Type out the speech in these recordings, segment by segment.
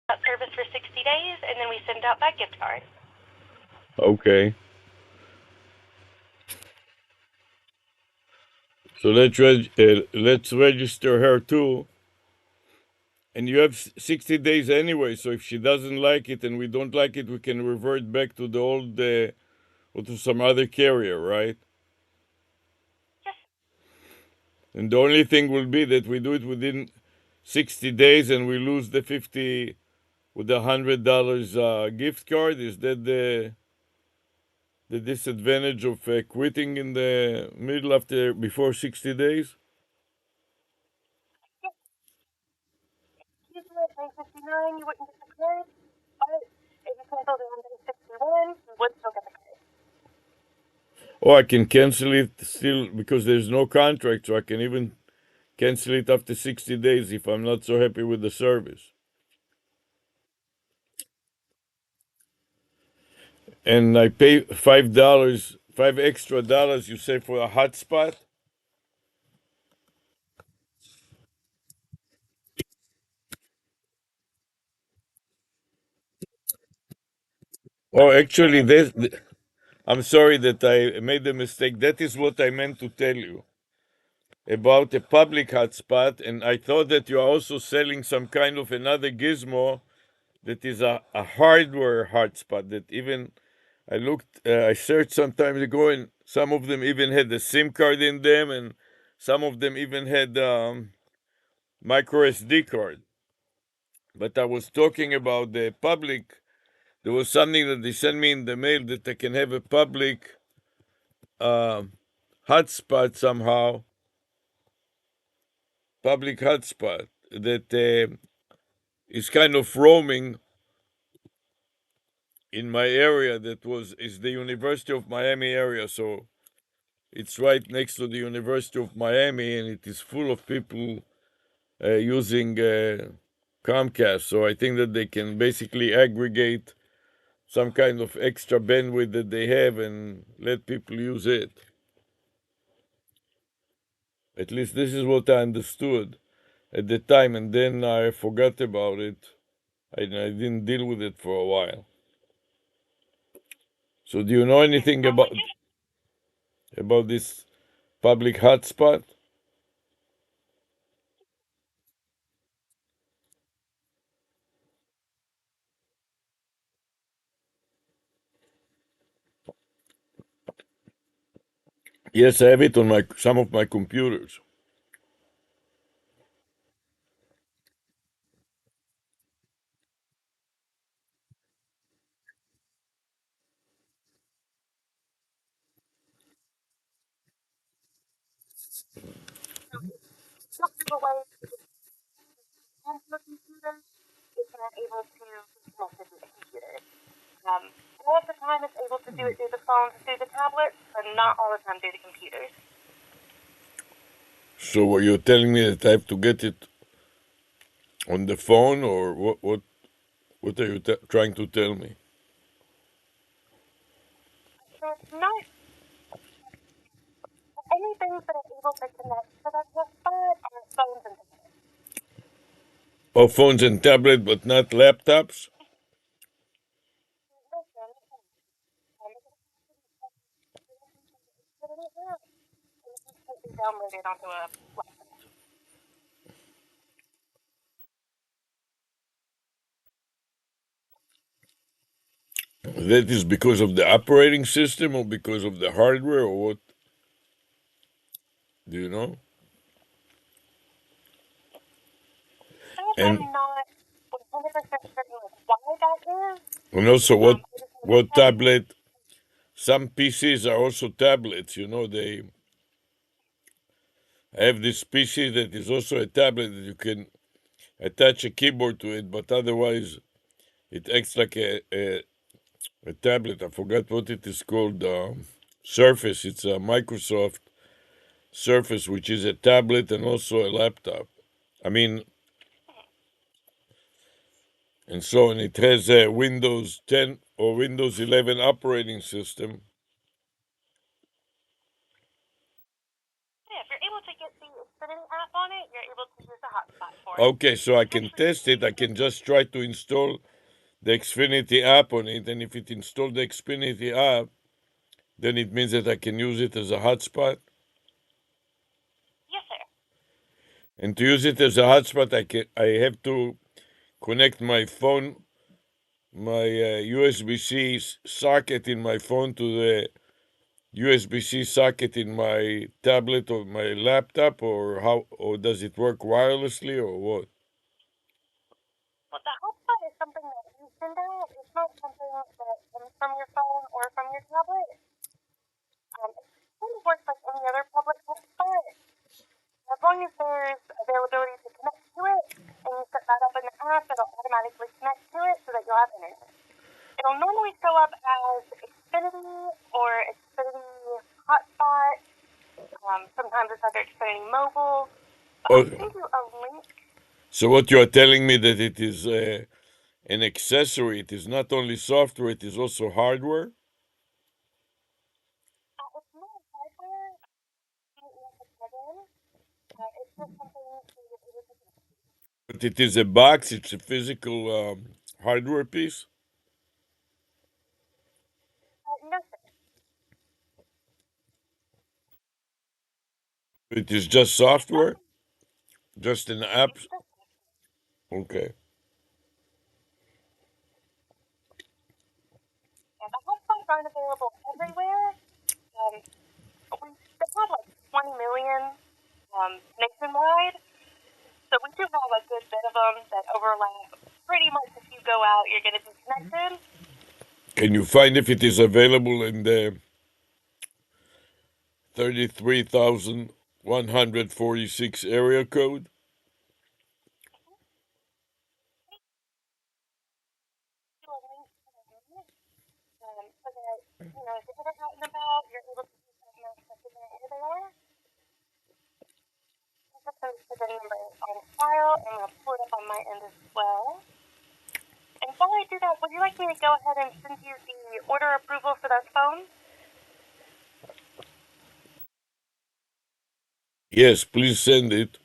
that service for 60 days, and then we send out that gift card. Okay. So let's register her too. And you have 60 days anyway. So if she doesn't like it and we don't like it, we can revert back to the old or to some other carrier, right? Yes. And the only thing will be that we do it within 60 days and we lose the 50 with the $100 gift card. Is that the disadvantage of quitting in the middle after before 60 days? Yes. Usually at day 59, you wouldn't get the card, but if you canceled it on day 61, you would still get the card. Or I can cancel it still because there's no contract, so I can even cancel it after 60 days if I'm not so happy with the service. And I pay $5, five extra dollars, you say, for a hotspot? Oh, actually, I'm sorry that I made a mistake. That is what I meant to tell you about a public hotspot, and I thought that you are also selling some kind of another gizmo that is a hardware hotspot that even I searched some time ago, and some of them even had the SIM card in them, and some of them even had micro SD card. But I was talking about the public. There was something that they sent me in the mail that I can have a public uh, hotspot somehow, public hotspot that is kind of roaming in my area. That was is the University of Miami area, so it's right next to the University of Miami, and it is full of people using Comcast. So I think that they can basically aggregate some kind of extra bandwidth that they have and let people use it. At least this is what I understood at the time, and then I forgot about it. I didn't deal with it for a while. So do you know anything about this public hotspot? Yes, I have it on my some of my computers. Some people way onto the computer is not able to connect it to the computer. All of the time it's able to do it through the phones, through the tablets, but not all the time through the computers. So what you're telling me that I have to get it on the phone, or what are you trying to tell me? So it's not any things that are able to connect to that hotspot are phones and tablets. Oh, phones and tablet, but not laptops. Listen, put it in there, and it's completely downloaded onto a laptop. That is because of the operating system, or because of the hardware, or what? Do you know? I'm And not 100% certain why that is. and also I just know that what tablet? Some PCs are also tablets. They have this PC that is also a tablet that you can attach a keyboard to it, but otherwise it acts like a tablet. I forgot what it is called. Surface. It's a Microsoft Surface, which is a tablet and also a laptop. I mean, and so on. It has a Windows 10 or Windows 11 operating system. yeah, if you're able to get the Xfinity app on it, you're able to use the hotspot for for it. Okay, so I can test it. I can just try to install the Xfinity app on it, and if it installed the Xfinity app, then it means that I can use it as a hotspot. Yes, sir. And to use it as a hotspot, I have to connect my phone, my USB-C socket in my phone to the USB-C socket in my tablet or my laptop, or does it work wirelessly, or what? Well, the hotspot is something that you send out. It's not something that comes from your phone or from your tablet. It kind of works like any other public hotspot. As long as there's availability to connect to it, and you set that up in the app, it'll automatically connect to it so that you'll have internet. It'll normally show up as Xfinity or Xfinity Hotspot. Sometimes it's under Xfinity Mobile. But I'll Oh, send you a link. so what you are telling me that it is an accessory? It is not only software; it is also hardware. It's not hardware. You have to plug in. It's just something to be able to. But it is a box. It's a physical hardware piece. No, sir. It is just software, just an app. It's just Okay. the hotspots aren't available everywhere. We have like 20 million nationwide, so we do have a good bit of them that overlap. Pretty much, if you go out, you're going to be connected. Can you find if it is available in the 33,146 area code? Do a link to the link, so that if you're ever out and about, you're able to use that mouse to figure out where they are. Just put the number on file, and I'll pull it up on my end as well. And while I do that, would you like me to go ahead and send you the order approval for those phones? Yes, please send it.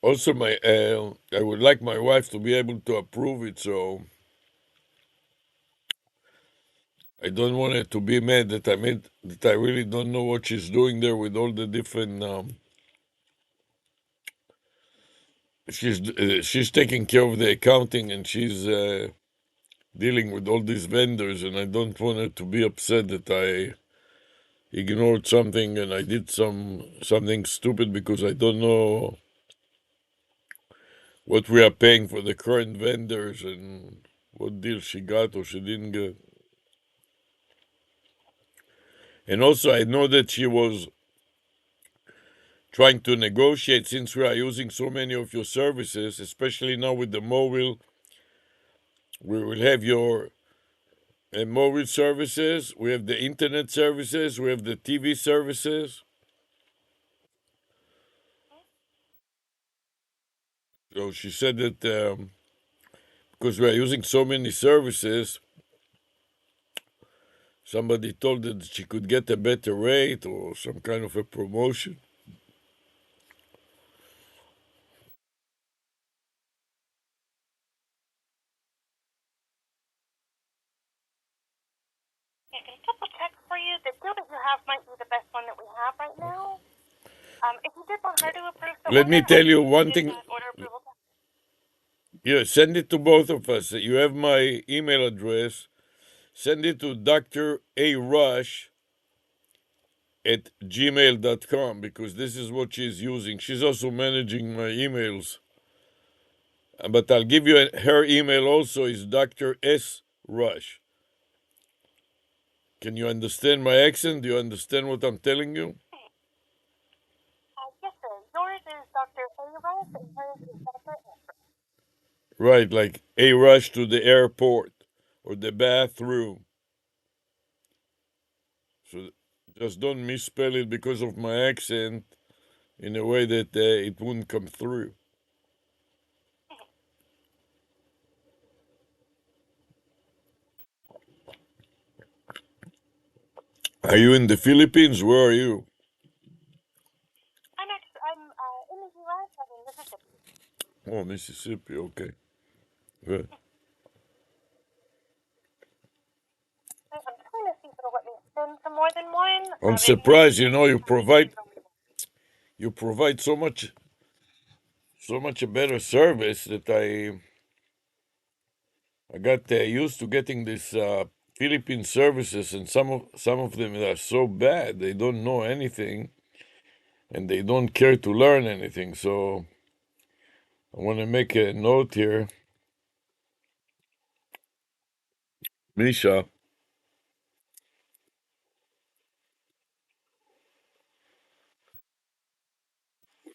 Also, I would like my wife to be able to approve it, so I don't want her to be mad that I really don't know what she's doing there with all the different. She's taking care of the accounting, and she's dealing with all these vendors, and I don't want her to be upset that I ignored something and I did something stupid because I don't know what we are paying for the current vendors and what deal she got or she didn't get. And also, I know that she was trying to negotiate, since we are using so many of your services, especially now with the mobile. We will have your mobile services, we have the internet services, we have the TV services. So she said that because we are using so many services, somebody told her that she could get a better rate or some kind of a promotion. I can double check for you. The deal that you have might be the best one that we have right now. If you did want her to approve the Let order, me I tell can you one give thing. that order approval. Yeah, send it to both of us. You have my email address. Send it to Dr. ARush at gmail.com because this is what she's using. She's also managing my emails. But I'll give you her email also is Dr. S. Rush. Can you understand my accent? Do you understand what I'm telling you? Yes, sir. Yours is Dr. ARush, and hers is Dr. S. Right, like a rush to the airport or the bathroom. So just don't misspell it because of my accent in a way that it wouldn't come through. Are you in the Philippines? Where are you? I'm in the Mississippi. Okay, good. I'm trying to see if it'll let me send to more than one. I'm It usually surprised. You know, you provide so much a better service that I got used to getting this Philippine services, and some of them are so bad they don't know anything and they don't care to learn anything. So I want to make a note here, Misha.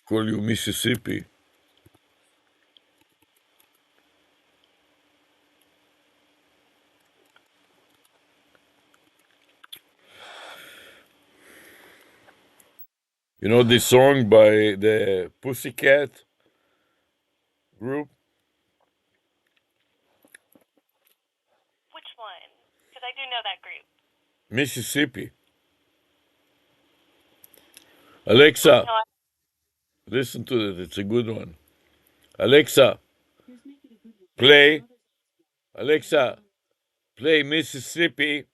Call you Mississippi. You know this song by the Pussycat group, Which one? Because I do know that group. Mississippi. I Alexa, know. listen to it. It's a good one. Alexa, play. Alexa, play Mississippi.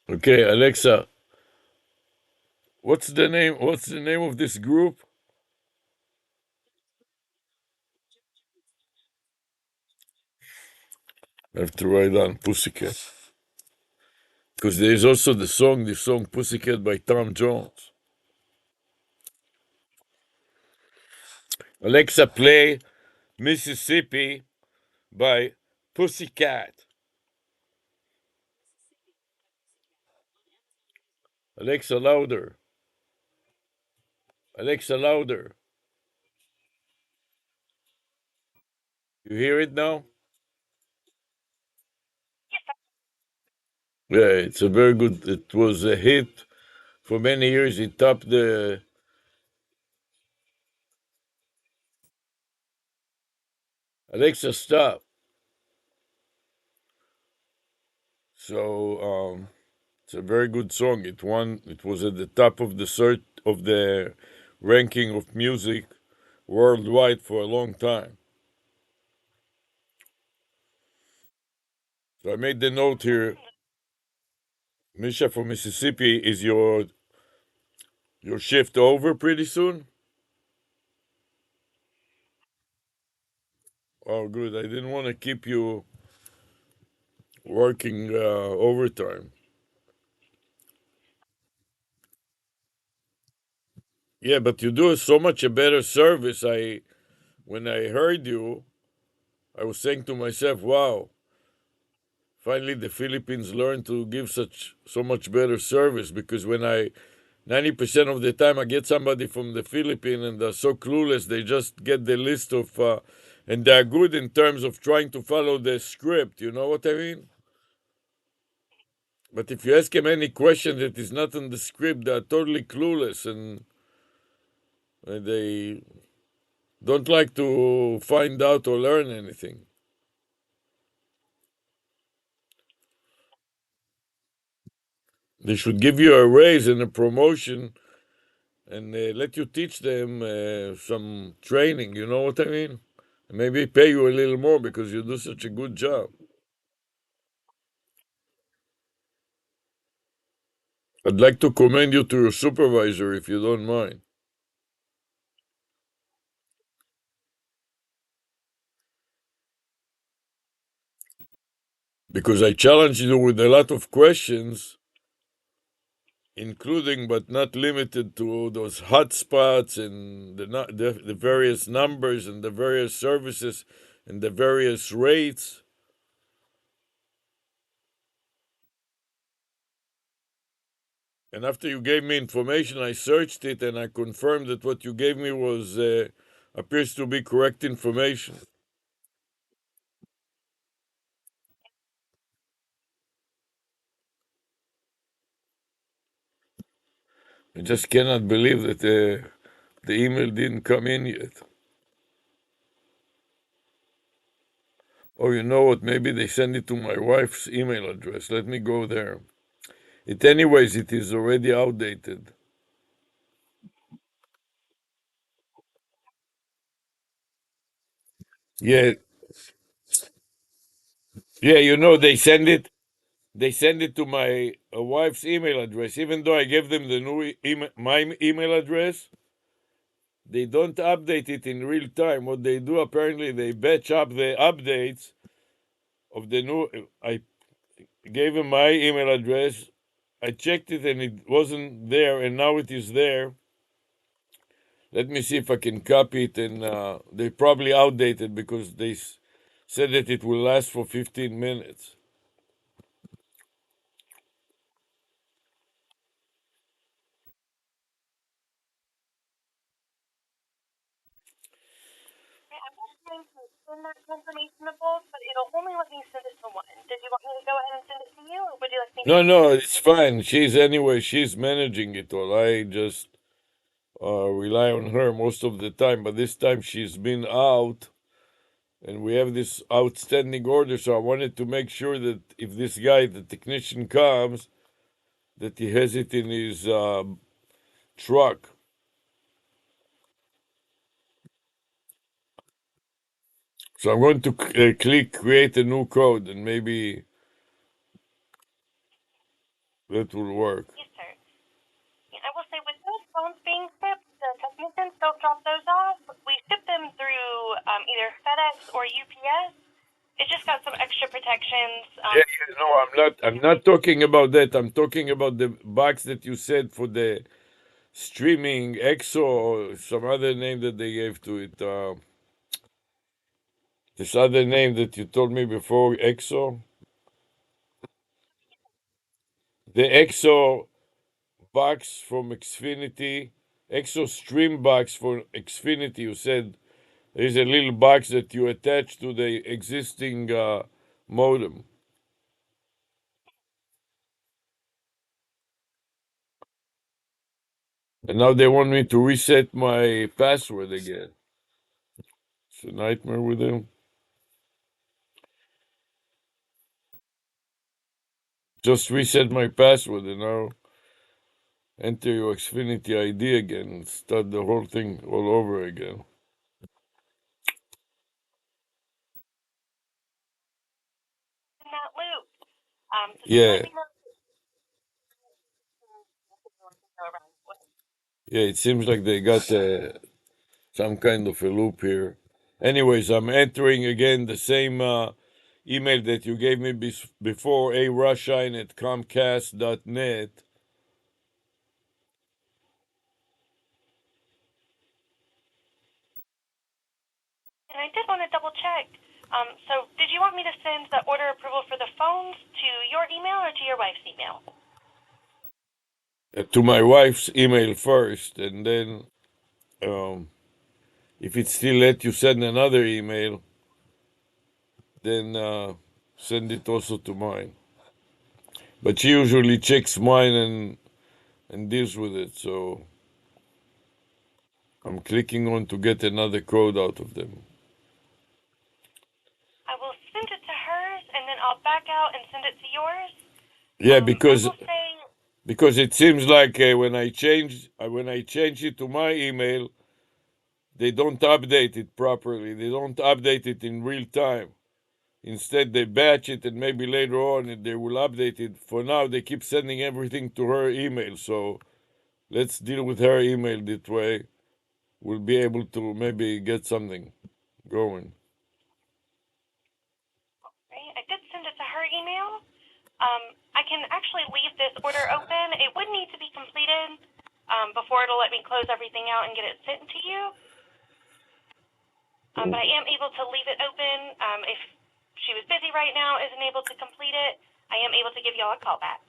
Okay, Alexa, what's the name? What's the name of this group? I have to write down Pussycat because there is also the song Pussycat by Tom Jones. Alexa, play Mississippi by Pussycat. Alexa, louder. Alexa, louder. You hear it now? Yeah, it's a very good. It was a hit for many years. It topped the. Alexa, stop. So it's a very good song. It won. It was at the top of the search of the ranking of music worldwide for a long time. So I made the note here. Misha from Mississippi, is your shift over pretty soon? Oh, good. I didn't want to keep you working overtime. Yeah, but you do so much a better service. When I heard you, I was saying to myself, "Wow, finally the Philippines learned to give so much better service." Because when I 90% of the time I get somebody from the Philippines and they're so clueless, they just get the list of, and they're good in terms of trying to follow the script. You know what I mean? But if you ask them any question that is not in the script, they're totally clueless and they don't like to find out or learn anything. They should give you a raise and a promotion and let you teach them some training. You know what I mean? Maybe pay you a little more because you do such a good job. I'd like to commend you to your supervisor if you don't mind, because I challenged you with a lot of questions, including but not limited to those hotspots and the various numbers and the various services and the various rates. And after you gave me information, I searched it and I confirmed that what you gave me was appears to be correct information. I just cannot believe that the email didn't come in yet. Oh, you know what? Maybe they send it to my wife's email address. Let me go there. Anyways, it is already outdated. Yeah, yeah. You know, they send it to my wife's email address. Even though I gave them the new my email address, they don't update it in real time. What they do, apparently, they batch up the updates of the new. I gave them my email address. I checked it and it wasn't there, and now it is there. Let me see if I can copy it. And they probably outdated because they said that it will last for 15 minutes. Okay, I'm just trying to send that confirmation of both, but it'll only let me send it to one. Did you want me to go ahead and send it to you, or would you like me to? No, no, it's fine. She's managing it all. I just rely on her most of the time, but this time she's been out, and we have this outstanding order. So I wanted to make sure that if this guy, the technician, comes, that he has it in his truck. So I'm going to click create a new code, and maybe that will work. Yes, sir. I will say with those phones being shipped, the technicians don't drop those off. We ship them through either FedEx or UPS. It just got some extra protections. Yeah, yeah, no, I'm not talking about that. I'm talking about the box that you said for the streaming EXO or some other name that they gave to it. This other name that you told me before, EXO. The EXO box from Xfinity, EXO stream box for Xfinity. You said there's a little box that you attach to the existing modem. And now they want me to reset my password again. It's a nightmare with them. Just reset my password and now enter your Xfinity ID again and start the whole thing all over again. In that loop. So just let Yeah, me know if you want to go around with. yeah, it seems like they got some kind of a loop here. Anyways, I'm entering again the same email that you gave me before, arushine at comcast.net. And I did want to double check. So did you want me to send the order approval for the phones to your email or to your wife's email? To my wife's email first, and then um, if it still let you send another email, then send it also to mine. But she usually checks mine and deals with it, so I'm clicking on to get another code out of them. I will send it to hers, and then I'll back out and send it to yours. Yeah, I will say, because it seems like when I change it to my email, they don't update it properly. They don't update it in real time. Instead, they batch it, and maybe later on they will update it. For now, they keep sending everything to her email. So let's deal with her email that way. We'll be able to maybe get something going. right, I did send it to her email. I can actually leave this order open. It would need to be completed before it'll let me close everything out and get it sent to you. But I am able to leave it open. If she was busy right now, isn't able to complete it, I am able to give y'all a call back.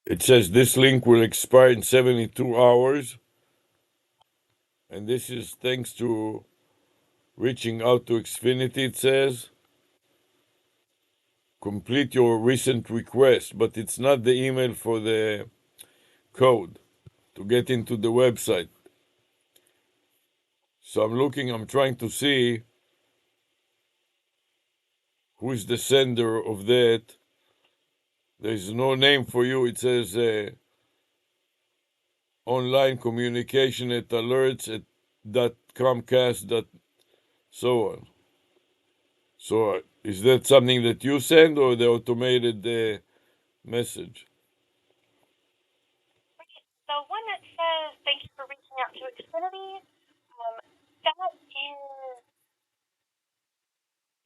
It says this link will expire in 72 hours. And this is thanks to reaching out to Xfinity, it says. Complete your recent request, but it's not the email for the code to get into the website. So I'm trying to see who is the sender of that. There's no name for you. It says online communication at alerts at dot Comcast dot so on. So is that something that you send or the automated message? So one that says, thank you for reaching out to Xfinity,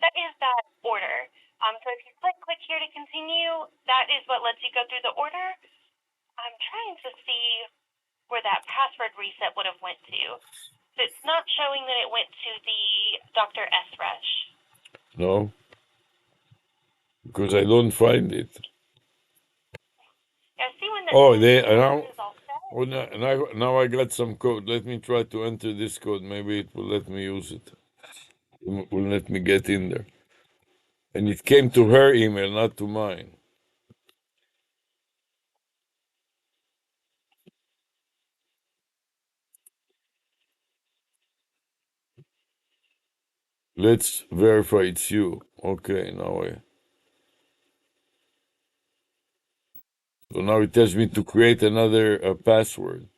that is that order. So if you click here to continue, that is what lets you go through the order. I'm trying to see where that password reset would have went to. It's not showing that it went to the Dr. ARush. No, because I don't find it. I see one that Oh, says they your order now. is all set. Oh, now I got some code. Let me try to enter this code. Maybe it will let me use it. It will let me get in there. And it came to her email, not to mine. Let's verify it's you. Okay, so now it tells me to create another password.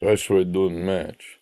Password don't match.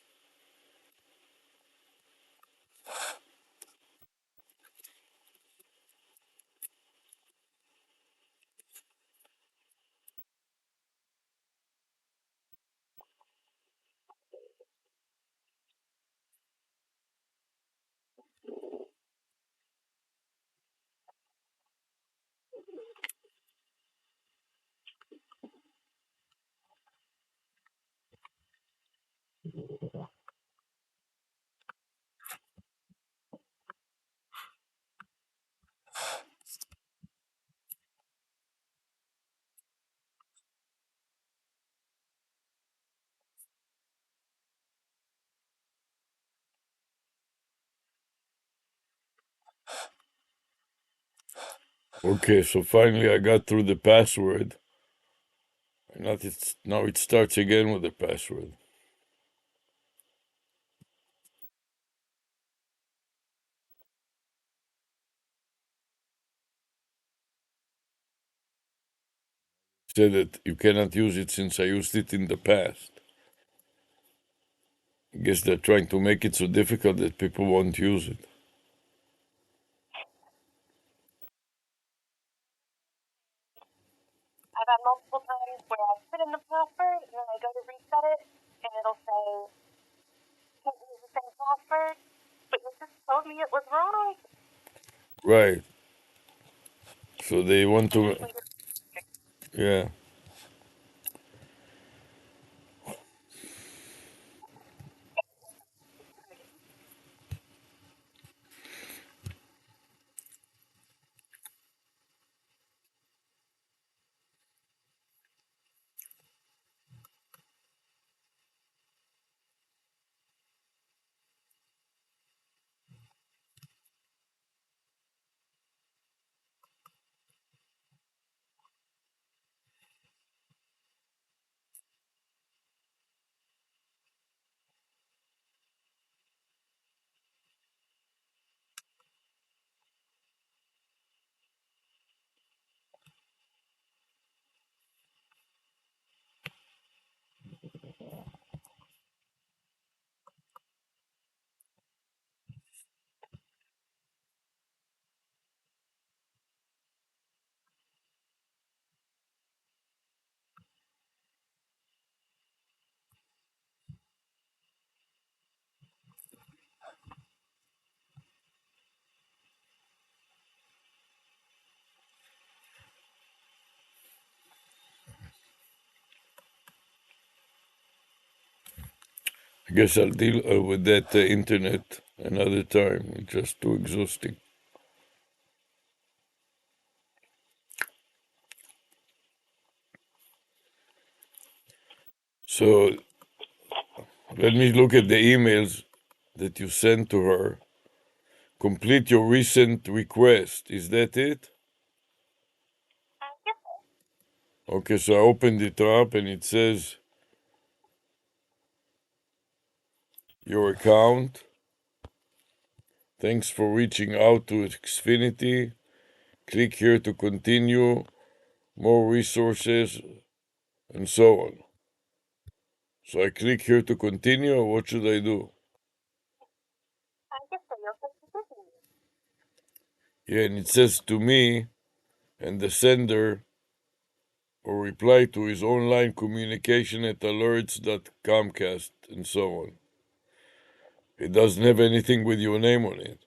Okay, so finally I got through the password. And now it starts again with the password. Said that you cannot use it since I used it in the past. I guess they're trying to make it so difficult that people won't use it. I've had multiple times where I put in the password and then I go to reset it and it'll say, can't use the same password, but you just told me it was wrong. Right. So they want And to, usually yeah. I guess I'll deal with that internet another time. It's just too exhausting. So let me look at the emails that you sent to her. Complete your recent request. Is that it? Yes. Okay, so I opened it up and it says your account. Thanks for reaching out to Xfinity. Click here to continue. More resources and so on. So I click here to continue, or what should I do? Yes, sir. You'll click continue. Yeah, and it says to me and the sender or reply to his online communication at alerts.comcast and so on. It doesn't have anything with your name on it.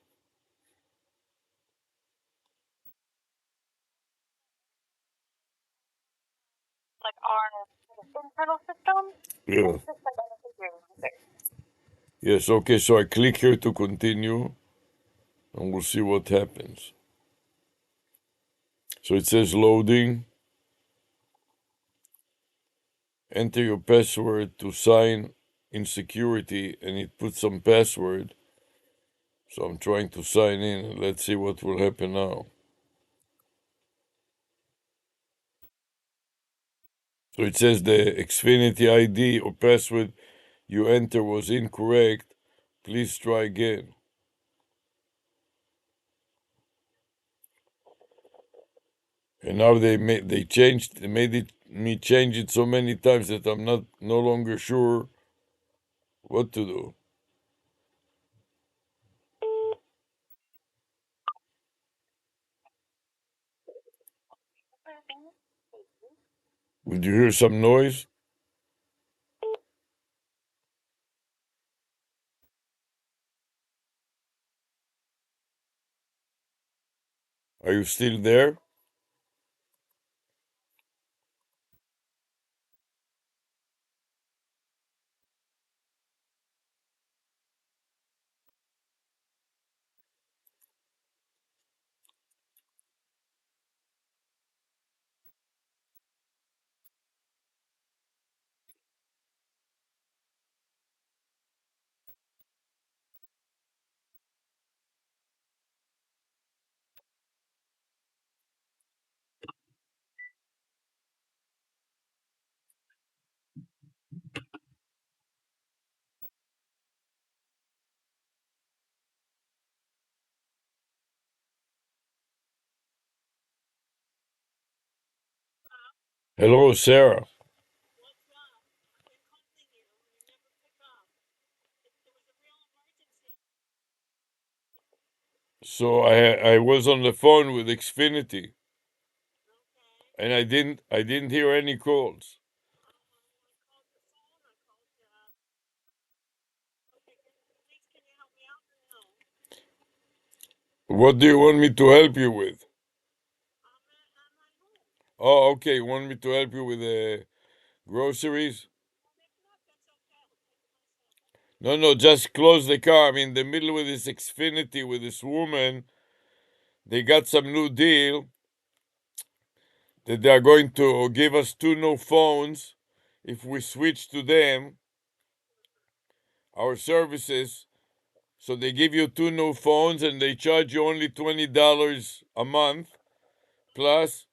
Like our internal system. Yeah. It's just like anything you're using. Yes, okay, so I click here to continue and we'll see what happens. So it says loading. Enter your password to sign in security, and it puts some password. So I'm trying to sign in. Let's see what will happen now. So it says the Xfinity ID or password you enter was incorrect. Please try again. And now they made me change it so many times that I'm no longer sure what to do. Did you hear some noise? Are you still there? Hello, Sarah. So I was on the phone with Xfinity, and I didn't hear any calls. What do you want me to help you with? Oh, okay. You want me to help you with the groceries? No, no, just close the car. I'm in the middle with this Xfinity with this woman. They got some new deal that they are going to give us two new phones if we switch to them, our services. So they give you two new phones and they charge you only $20 a month. Plus,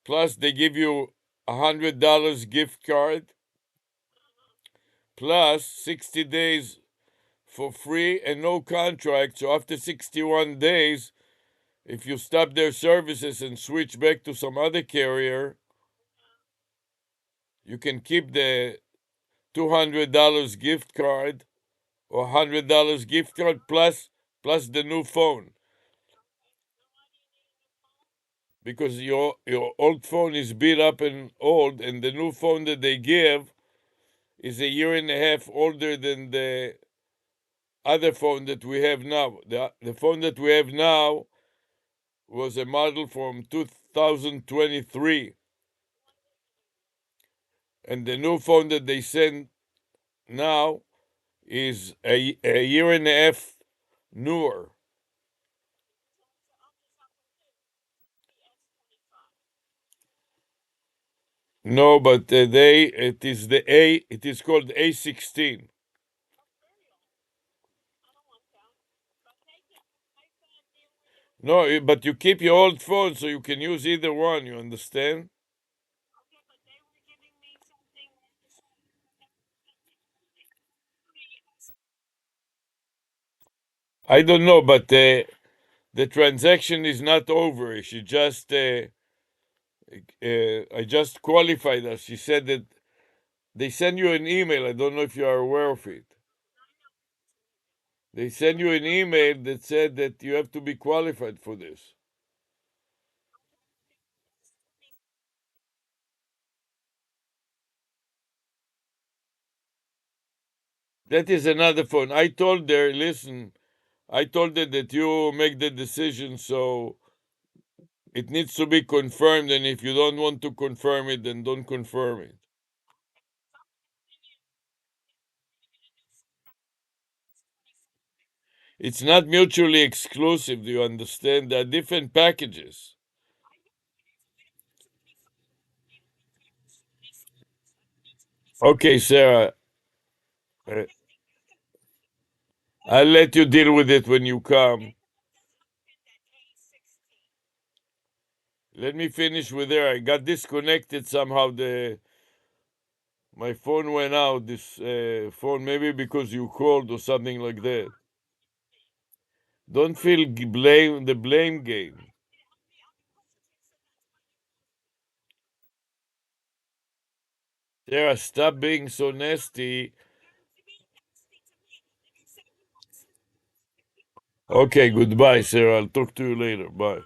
plus they give you $100 gift card. Plus 60 days for free and no contract. So after 61 days, if you stop their services and switch back to some other carrier, you can keep the $200 gift card or $100 gift card plus the new phone. Because your old phone is beat up and old, and the new phone that they give is a year and a half older than the other phone that we have now. The phone that we have now was a model from 2023. And the new phone that they send now is a year and a half newer. No, but it is it is called A16. No, but you keep your old phone so you can use either one, you understand? I don't know, but the transaction is not over. She just, I just qualified her. She said that they send you an email. I don't know if you are aware of it. They send you an email that said that you have to be qualified for this. That is another phone. I told her, listen, I told her that you make the decision, so it needs to be confirmed. And if you don't want to confirm it, then don't confirm it. It's not mutually exclusive. Do you understand? There are different packages. Okay, Sarah, uh, I'll let you deal with it when you come. Let me finish with her. I got disconnected somehow. My phone went out. This phone, maybe because you called or something like that. Don't feel blame the blame game. Sarah, stop being so nasty. Okay, goodbye, Sarah. I'll talk to you later. Bye.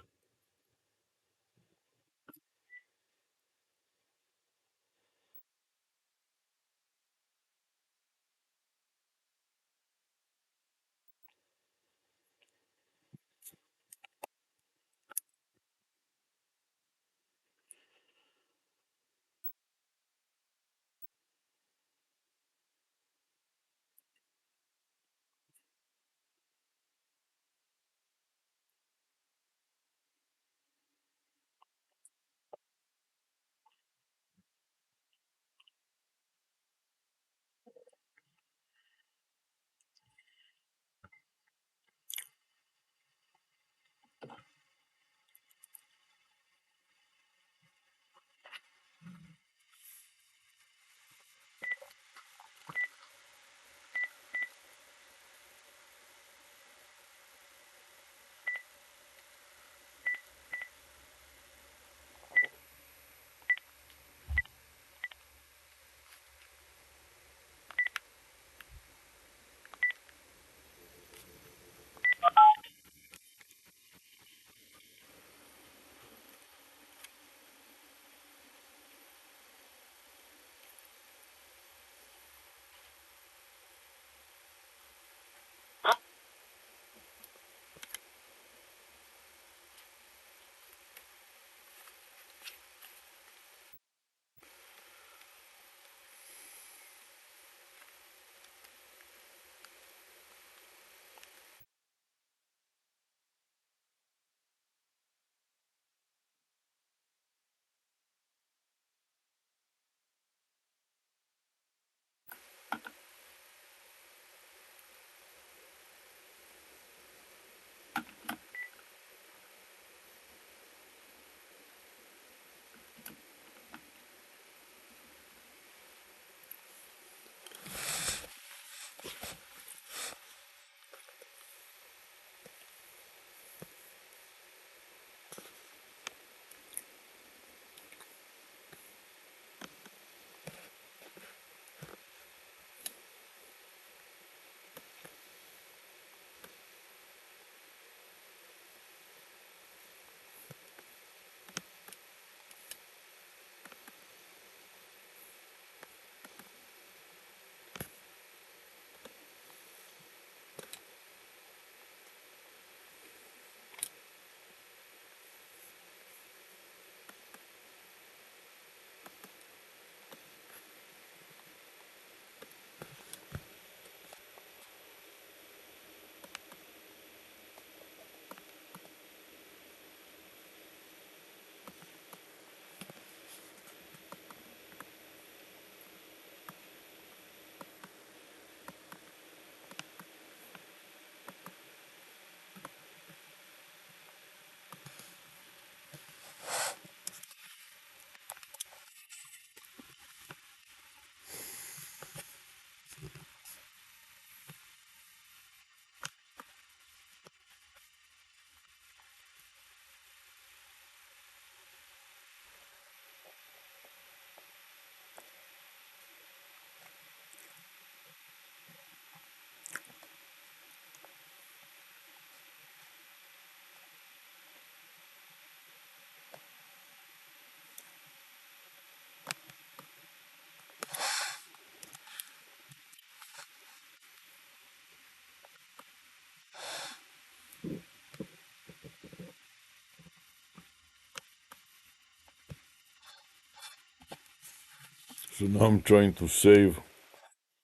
So now I'm trying to save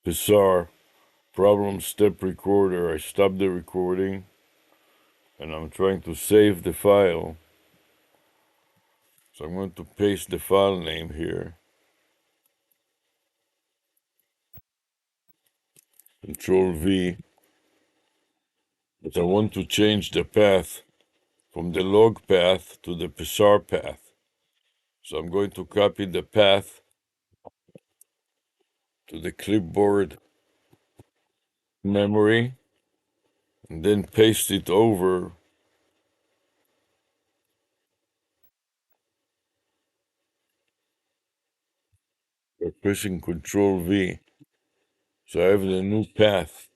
Pixar problem step recorder. I stopped the recording and I'm trying to save the file. So I'm going to paste the file name here. Control V. But I want to change the path from the log path to the Pixar path. So I'm going to copy the path to the clipboard memory and then paste it over by pressing Control V. So I have the new path.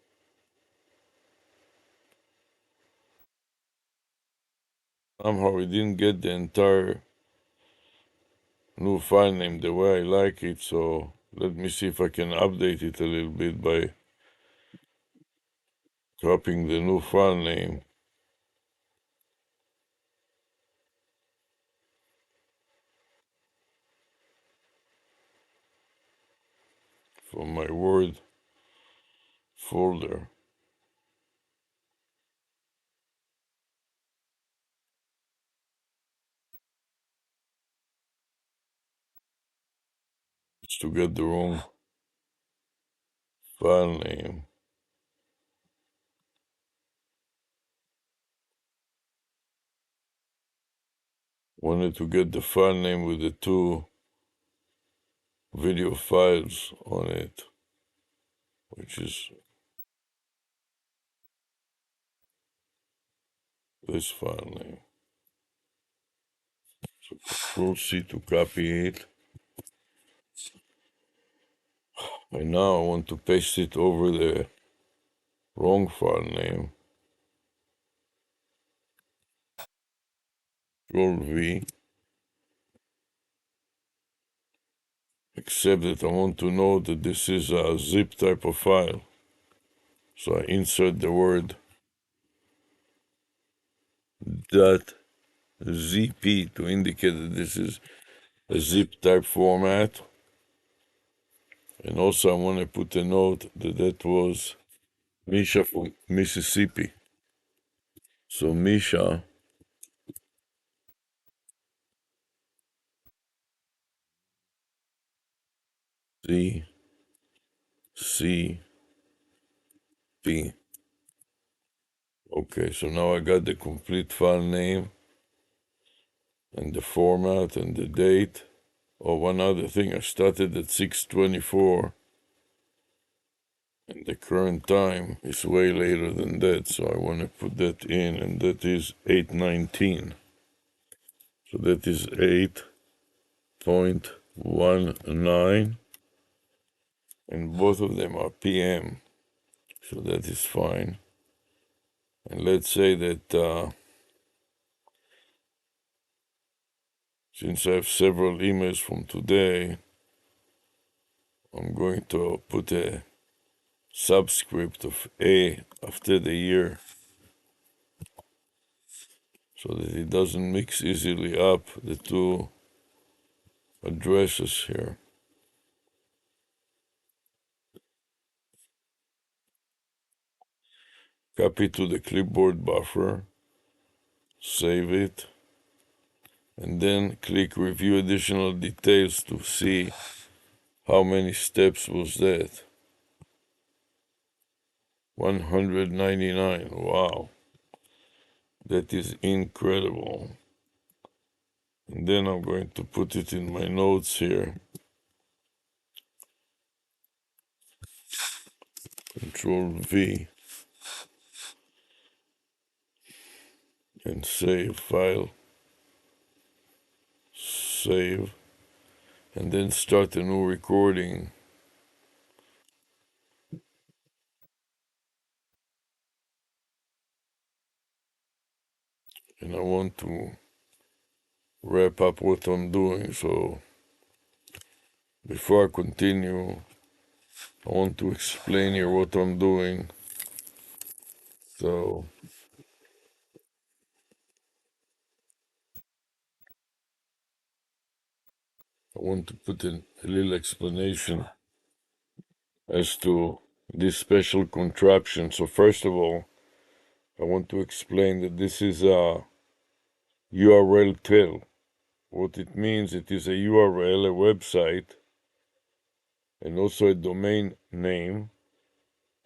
Somehow I didn't get the entire new file name the way I like it, so let me see if I can update it a little bit by copying the new file name from my Word folder. It's to get the wrong file name. Wanted to get the file name with the two video files on it, which is this file name. So Control C to copy it. And now I want to paste it over the wrong file name. Control V. Except that I want to know that this is a zip type of file. So I insert the word .zp to indicate that this is a zip type format. And also I want to put a note that that was Misha from Mississippi. So Misha Z C P. Okay, so now I got the complete file name and the format and the date. Oh, one other thing, I started at 6:24 and the current time is way later than that, so I want to put that in, and that is 8:19. So that is 8:19, and both of them are PM, so that is fine. And let's say that since I have several emails from today, I'm going to put a subscript of A after the year so that it doesn't mix easily up the two addresses here. Copy to the clipboard buffer, save it, and then click Review Additional Details to see how many steps was that. 199. Wow. That is incredible. And then I'm going to put it in my notes here. Control V and save file. Save. And then start a new recording. And I want to wrap up what I'm doing, so before I continue, I want to explain here what I'm doing. So I want to put in a little explanation as to this special contraption. So first of all, I want to explain that this is a URL tell. What it means, it is a URL, a website, and also a domain name.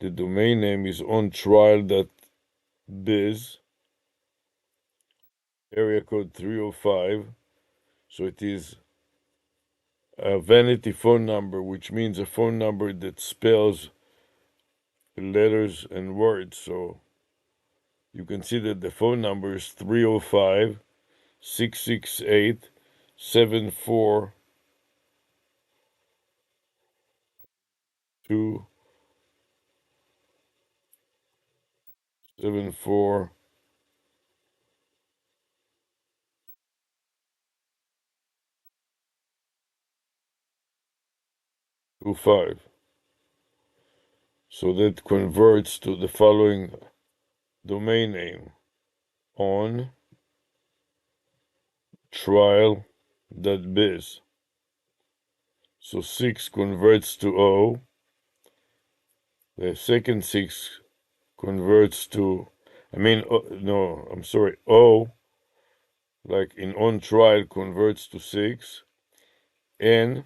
The domain name is ontrial.biz, area code 305. So it is a vanity phone number, which means a phone number that spells letters and words. So you can see that the phone number is 305 668 So that converts to the following domain name: on trial.biz. So 6 converts to O. The second 6 converts to, O, like in on trial, converts to 6. N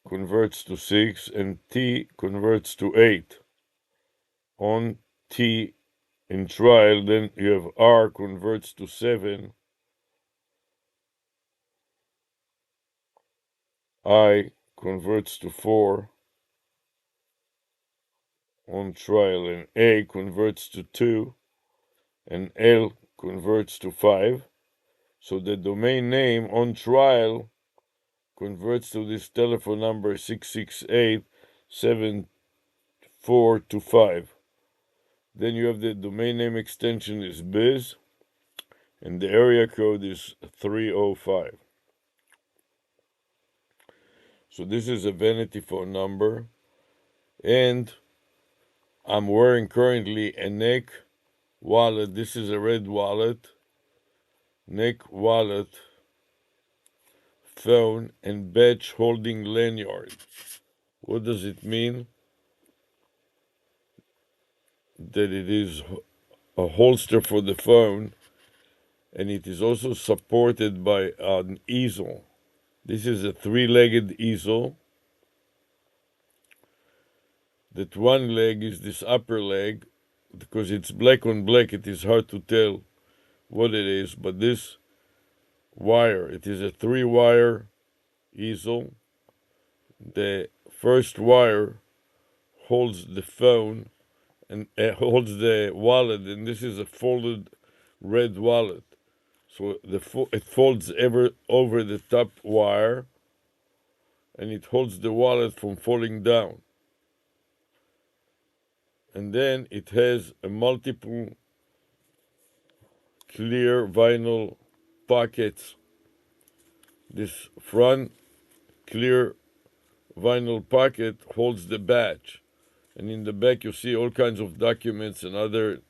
converts to 6, and T converts to 8. On T in trial, then you have R converts to 7. I converts to 4 on trial, and A converts to 2, and L converts to 5. So the domain name on trial converts to this telephone number 668-7425. Then you have the domain name extension is biz, and the area code is 305. So this is a vanity phone number, and I'm wearing currently a neck wallet. This is a red wallet, neck wallet, phone, and badge holding lanyard. What does it mean? That it is a holster for the phone, and it is also supported by an easel. This is a three-legged easel. That one leg is this upper leg. Because it's black on black, it is hard to tell what it is, but this wire, it is a 3-wire easel. The first wire holds the phone and holds the wallet, and this is a folded red wallet. So it folds over the top wire, and it holds the wallet from falling down. And then it has a multiple clear vinyl pockets. This front clear vinyl pocket holds the badge, and in the back you see all kinds of documents and other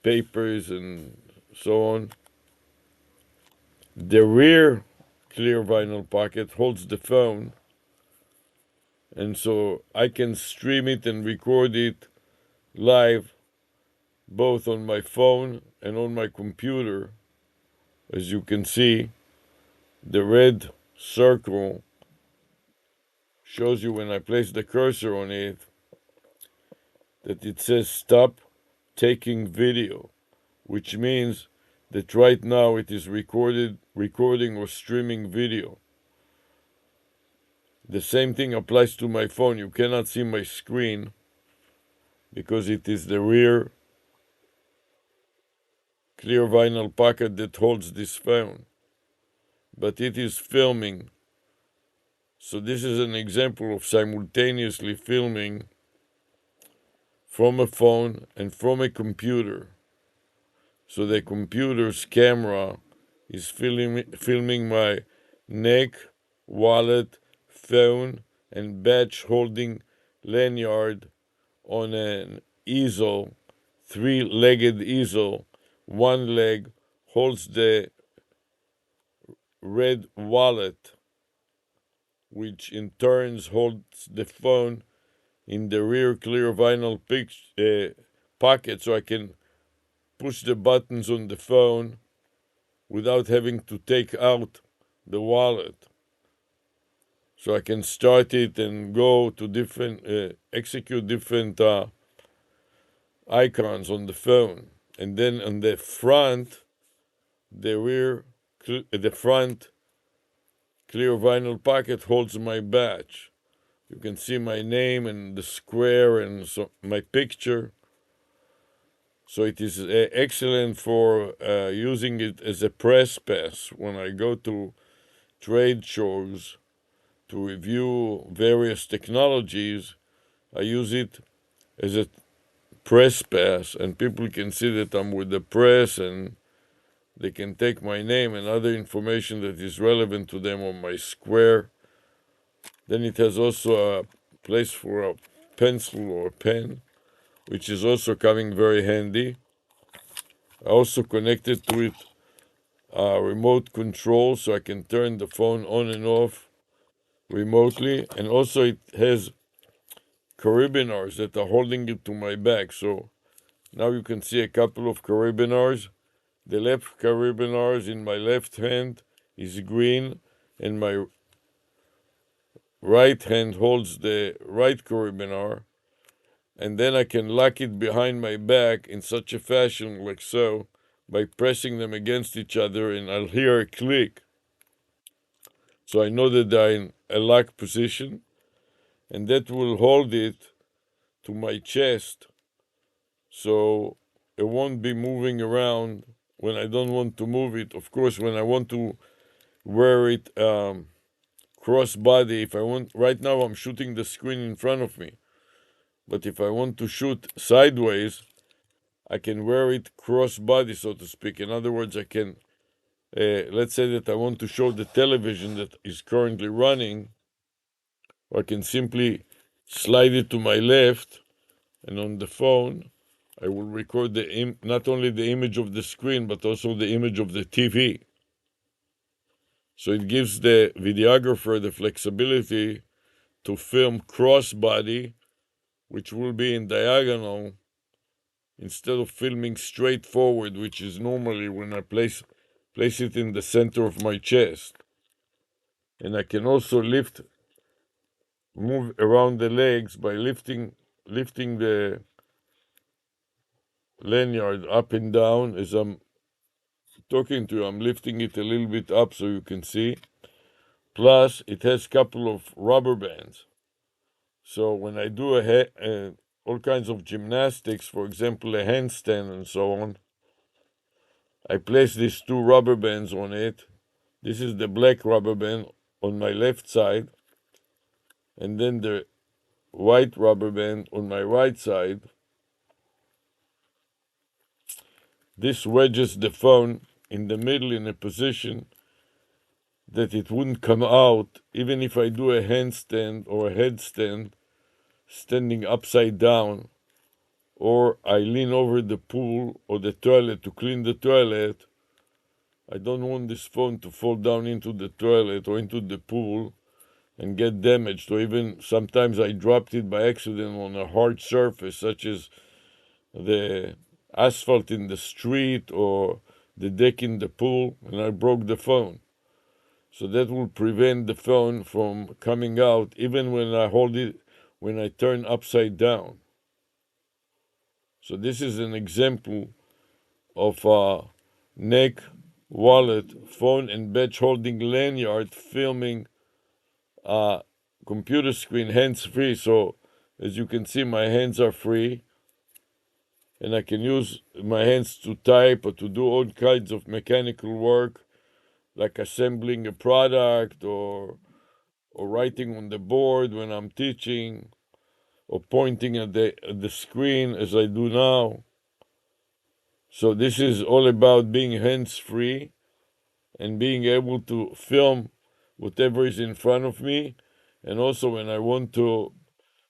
papers and so on. The rear clear vinyl pocket holds the phone, and so I can stream it and record it live both on my phone and on my computer. As you can see, the red circle shows you when I place the cursor on it that it says stop taking video, which means that right now it is recording or streaming video. The same thing applies to my phone. You cannot see my screen because it is the rear clear vinyl pocket that holds this phone. But it is filming. So this is an example of simultaneously filming from a phone and from a computer. So the computer's camera is filming my neck, wallet, phone, and badge holding lanyard on an easel, 3-legged easel. One leg holds the red wallet, which in turns holds the phone in the rear clear vinyl pocket, so I can push the buttons on the phone without having to take out the wallet. So I can start it and go to execute different icons on the phone. And then on the front, the front clear vinyl pocket holds my badge. You can see my name and the square and my picture. So it is excellent for using it as a press pass when I go to trade shows to review various technologies. I use it as a press pass, and people can see that I'm with the press, and they can take my name and other information that is relevant to them on my square. Then it has also a place for a pencil or a pen, which is also coming very handy. I also connected to it a remote control, so I can turn the phone on and off remotely. And also it has carabiners that are holding it to my back. So now you can see a couple of carabiners. The left carabiners in my left hand is green, and my right hand holds the right carabiner. And then I can lock it behind my back in such a fashion, like so, by pressing them against each other, and I'll hear a click. So I know that they're in a lock position, and that will hold it to my chest, so it won't be moving around when I don't want to move it. Of course, when I want to wear it cross body, if I want, right now I'm shooting the screen in front of me, but if I want to shoot sideways, I can wear it cross body, so to speak. In other words, I can, let's say that I want to show the television that is currently running, I can simply slide it to my left, and on the phone, I will record not only the image of the screen, but also the image of the TV. So it gives the videographer the flexibility to film cross-body, which will be in diagonal, instead of filming straight forward, which is normally when I place it in the center of my chest. And I can also move around the legs by lifting the lanyard up and down as I'm talking to you. I'm lifting it a little bit up so you can see. Plus, it has a couple of rubber bands. So when I do all kinds of gymnastics, for example, a handstand and so on, I place these two rubber bands on it. This is the black rubber band on my left side, and then the white rubber band on my right side. This wedges the phone in the middle in a position that it wouldn't come out even if I do a handstand or a headstand standing upside down, or I lean over the pool or the toilet to clean the toilet. I don't want this phone to fall down into the toilet or into the pool and get damaged, or even sometimes I dropped it by accident on a hard surface, such as the asphalt in the street or the deck in the pool, and I broke the phone. So that will prevent the phone from coming out even when I hold it, when I turn upside down. So this is an example of a neck, wallet, phone, and badge holding lanyard filming a computer screen hands-free. So as you can see, my hands are free, and I can use my hands to type or to do all kinds of mechanical work, like assembling a product or writing on the board when I'm teaching, or pointing at the screen as I do now. So this is all about being hands-free and being able to film whatever is in front of me. And also when I want to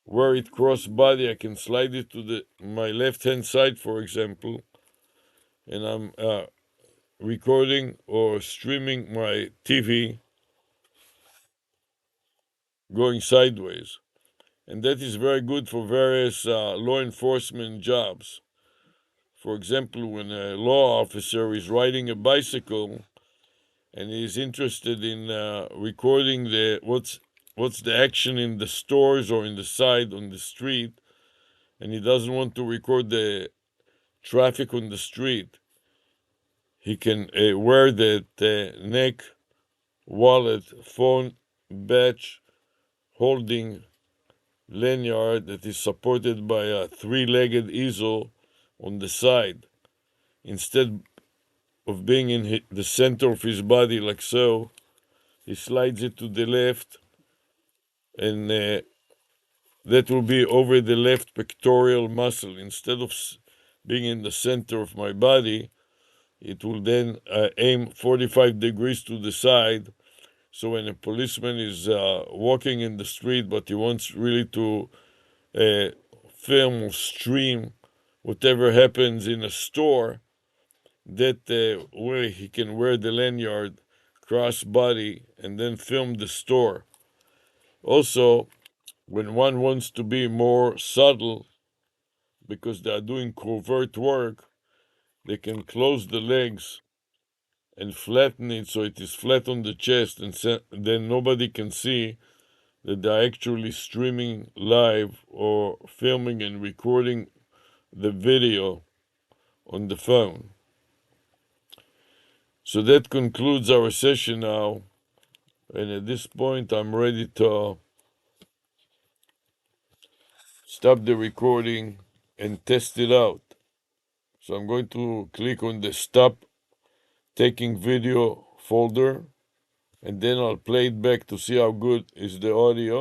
wear it cross-body, I can slide it to my left-hand side, for example, and I'm recording or streaming my TV. going sideways. And that is very good for various law enforcement jobs. For example, when a law officer is riding a bicycle and he's interested in recording what's the action in the stores or in the side on the street, and he doesn't want to record the traffic on the street, he can wear that neck, wallet, phone, badge holding lanyard that is supported by a three-legged easel on the side. Instead of being in the center of his body like so, he slides it to the left, and that will be over the left pectoral muscle. Instead of being in the center of my body, it will then aim 45 degrees to the side. So when a policeman is walking in the street, but he wants really to uh, film or stream whatever happens in a store, that way he can wear the lanyard cross body and then film the store. Also, when one wants to be more subtle because they are doing covert work, they can close the legs and flatten it so it is flat on the chest, and then nobody can see that they're actually streaming live or filming and recording the video on the phone. So that concludes our session now, and at this point I'm ready to stop the recording and test it out. So I'm going to click on the stop taking video folder, and then I'll play it back to see how good is the audio.